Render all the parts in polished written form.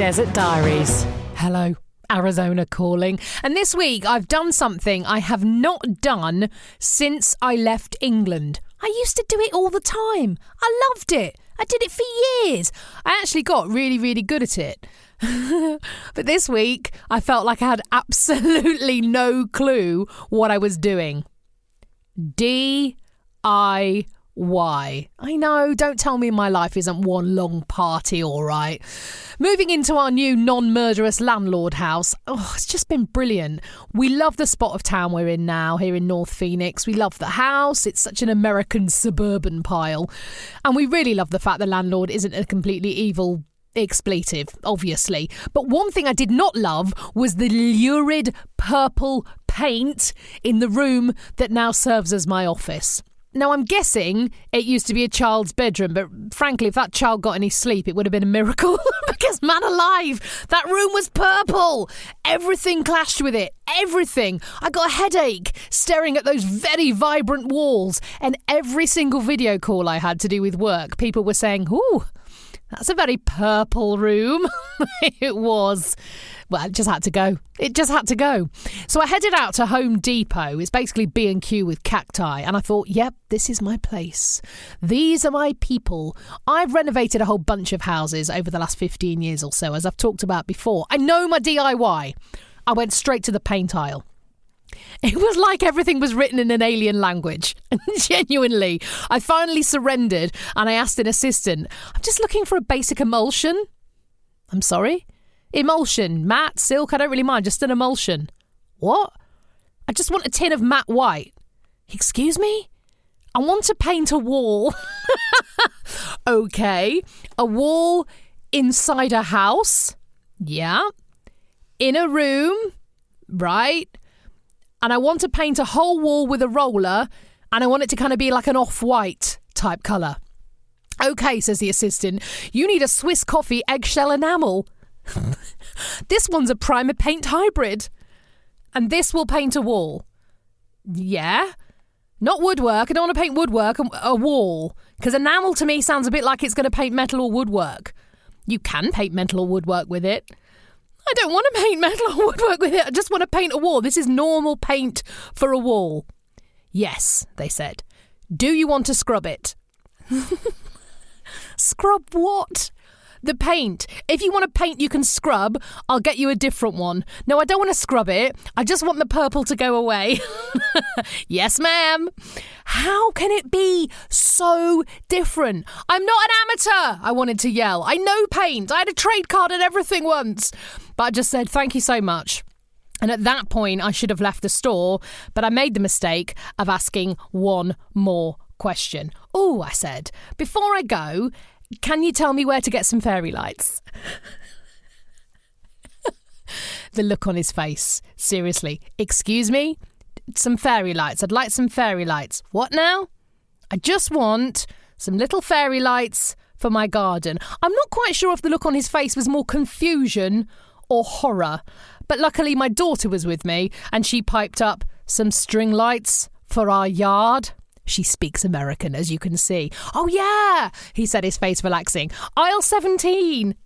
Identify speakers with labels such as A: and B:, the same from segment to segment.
A: Desert Diaries. Hello, Arizona calling. And this week I've done something I have not done since I left England. I used to do it all the time. I loved it. I did it for years. I actually got really, really good at it. But this week I felt like I had absolutely no clue what I was doing. DIY. I know, don't tell me my life isn't one long party, all right. Moving into our new non-murderous landlord house, it's just been brilliant. We love the spot of town we're in now, here in North Phoenix. We love the house. It's such an American suburban pile. And we really love the fact the landlord isn't a completely evil expletive, obviously. But one thing I did not love was the lurid purple paint in the room that now serves as my office. Now, I'm guessing it used to be a child's bedroom, but frankly, if that child got any sleep, it would have been a miracle. Because, man alive, that room was purple. Everything clashed with it. Everything. I got a headache staring at those very vibrant walls. And every single video call I had to do with work, people were saying, ooh, that's a very purple room. It was. Well, it just had to go. It just had to go. So I headed out to Home Depot. It's basically B&Q with cacti. And I thought, yep, this is my place. These are my people. I've renovated a whole bunch of houses over the last 15 years or so, as I've talked about before. I know my DIY. I went straight to the paint aisle. It was like everything was written in an alien language. Genuinely, I finally surrendered and I asked an assistant, I'm just looking for a basic emulsion. I'm sorry? Emulsion, matte, silk, I don't really mind, just an emulsion. What? I just want a tin of matte white. Excuse me? I want to paint a wall. Okay, a wall inside a house? Yeah. In a room? Right. And I want to paint a whole wall with a roller, and I want it to kind of be like an off-white type colour. Okay, says the assistant, you need a Swiss coffee eggshell enamel. This one's a primer paint hybrid. And this will paint a wall. Yeah? Not woodwork. I don't want to paint woodwork, a wall. Because enamel to me sounds a bit like it's going to paint metal or woodwork. You can paint metal or woodwork with it. I don't want to paint metal or woodwork with it. I just want to paint a wall. This is normal paint for a wall. Yes, they said. Do you want to scrub it? Scrub what? The paint. If you want to paint you can scrub, I'll get you a different one. No, I don't want to scrub it. I just want the purple to go away. Yes, ma'am. How can it be so different? I'm not an amateur, I wanted to yell. I know paint. I had a trade card and everything once. But I just said, thank you so much. And at that point, I should have left the store, but I made the mistake of asking one more question. Oh, I said, before I go, can you tell me where to get some fairy lights? The look on his face. Seriously. Excuse me? Some fairy lights. I'd like some fairy lights. What now? I just want some little fairy lights for my garden. I'm not quite sure if the look on his face was more confusion or horror. But luckily my daughter was with me and she piped up some string lights for our yard. She speaks American, as you can see. Oh, yeah, he said, his face relaxing. Aisle 17.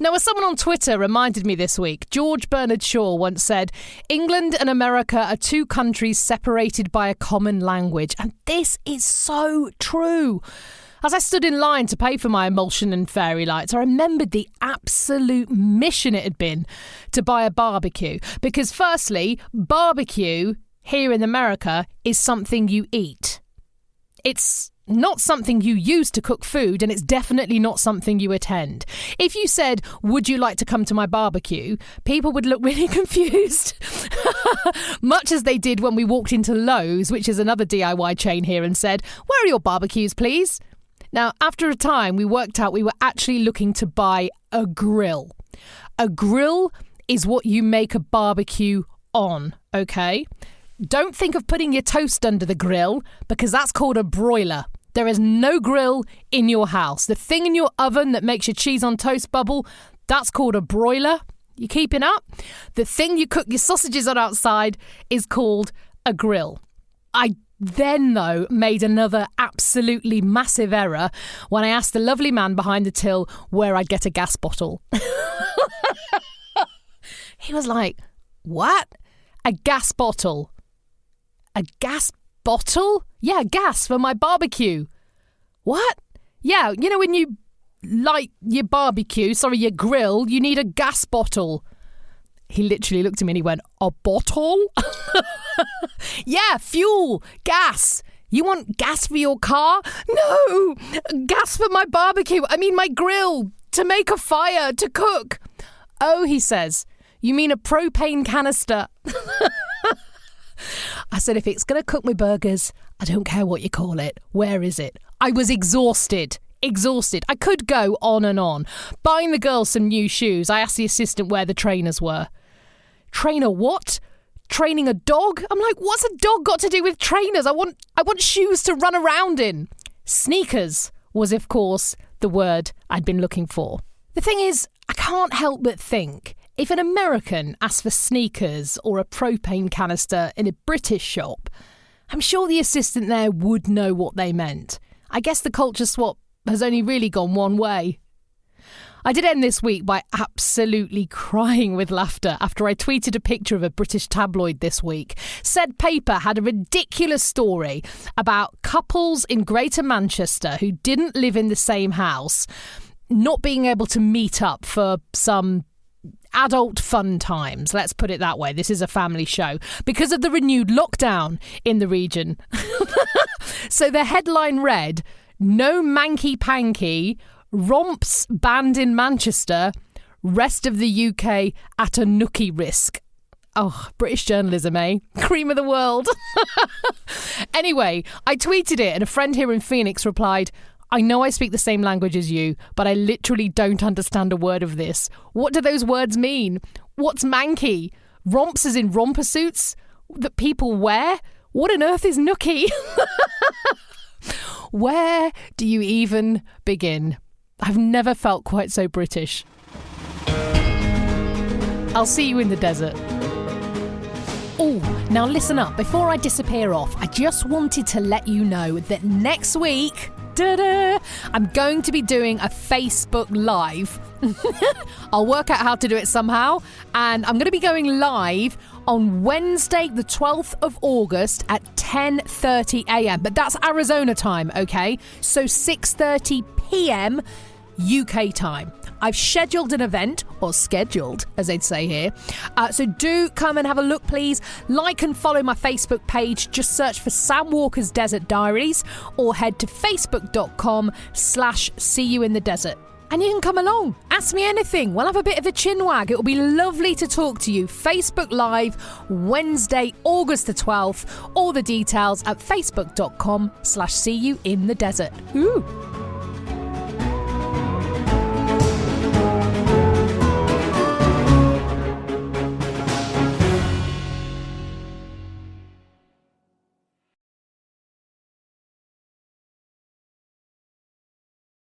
A: Now, as someone on Twitter reminded me this week, George Bernard Shaw once said, England and America are two countries separated by a common language. And this is so true. As I stood in line to pay for my emulsion and fairy lights, I remembered the absolute mission it had been to buy a barbecue. Because firstly, barbecue here in America is something you eat. It's not something you use to cook food, and it's definitely not something you attend. If you said, would you like to come to my barbecue? People would look really confused. Much as they did when we walked into Lowe's, which is another DIY chain here, and said, where are your barbecues, please? Now, after a time, we worked out we were actually looking to buy a grill. A grill is what you make a barbecue on, okay? Don't think of putting your toast under the grill, because that's called a broiler. There is no grill in your house. The thing in your oven that makes your cheese on toast bubble, that's called a broiler. You keeping up? The thing you cook your sausages on outside is called a grill. I Then, though, made another absolutely massive error when I asked the lovely man behind the till where I'd get a gas bottle. He was like, what? A gas bottle? A gas bottle? Yeah, gas for my barbecue. What? Yeah, you know when you light your your grill, you need a gas bottle. He literally looked at me and he went, a bottle? Yeah, fuel, gas. You want gas for your car? No, gas for my barbecue. I mean my grill, to make a fire, to cook. Oh, he says, you mean a propane canister? I said, if it's going to cook my burgers, I don't care what you call it. Where is it? I was exhausted. I could go on and on. Buying the girls some new shoes, I asked the assistant where the trainers were. Trainer what? Training a dog? I'm like, what's a dog got to do with trainers? I want shoes to run around in. Sneakers was, of course, the word I'd been looking for. The thing is, I can't help but think, if an American asked for sneakers or a propane canister in a British shop, I'm sure the assistant there would know what they meant. I guess the culture swap has only really gone one way. I did end this week by absolutely crying with laughter after I tweeted a picture of a British tabloid this week. Said paper had a ridiculous story about couples in Greater Manchester who didn't live in the same house not being able to meet up for some adult fun times. Let's put it that way. This is a family show because of the renewed lockdown in the region. So the headline read, "No manky panky, romps banned in Manchester, rest of the UK at a nookie risk." Oh, British journalism, eh? Cream of the world. Anyway, I tweeted it and a friend here in Phoenix replied, I know I speak the same language as you, but I literally don't understand a word of this. What do those words mean? What's manky? Romps as in romper suits that people wear? What on earth is nookie? Where do you even begin? I've never felt quite so British. I'll see you in the desert. Oh, now listen up. Before I disappear off, I just wanted to let you know that next week, I'm going to be doing a Facebook Live. I'll work out how to do it somehow. And I'm going to be going live on Wednesday, the 12th of August at 10:30 a.m. But that's Arizona time, okay? So 6:30 p.m. UK time. I've scheduled an event, or scheduled, as they'd say here. So do come and have a look, please. Like and follow my Facebook page. Just search for Sam Walker's Desert Diaries or head to facebook.com/seeyouinthedesert. And you can come along. Ask me anything. We'll have a bit of a chinwag. It'll be lovely to talk to you. Facebook Live, Wednesday, August the 12th. All the details at facebook.com/seeyouinthedesert. Ooh.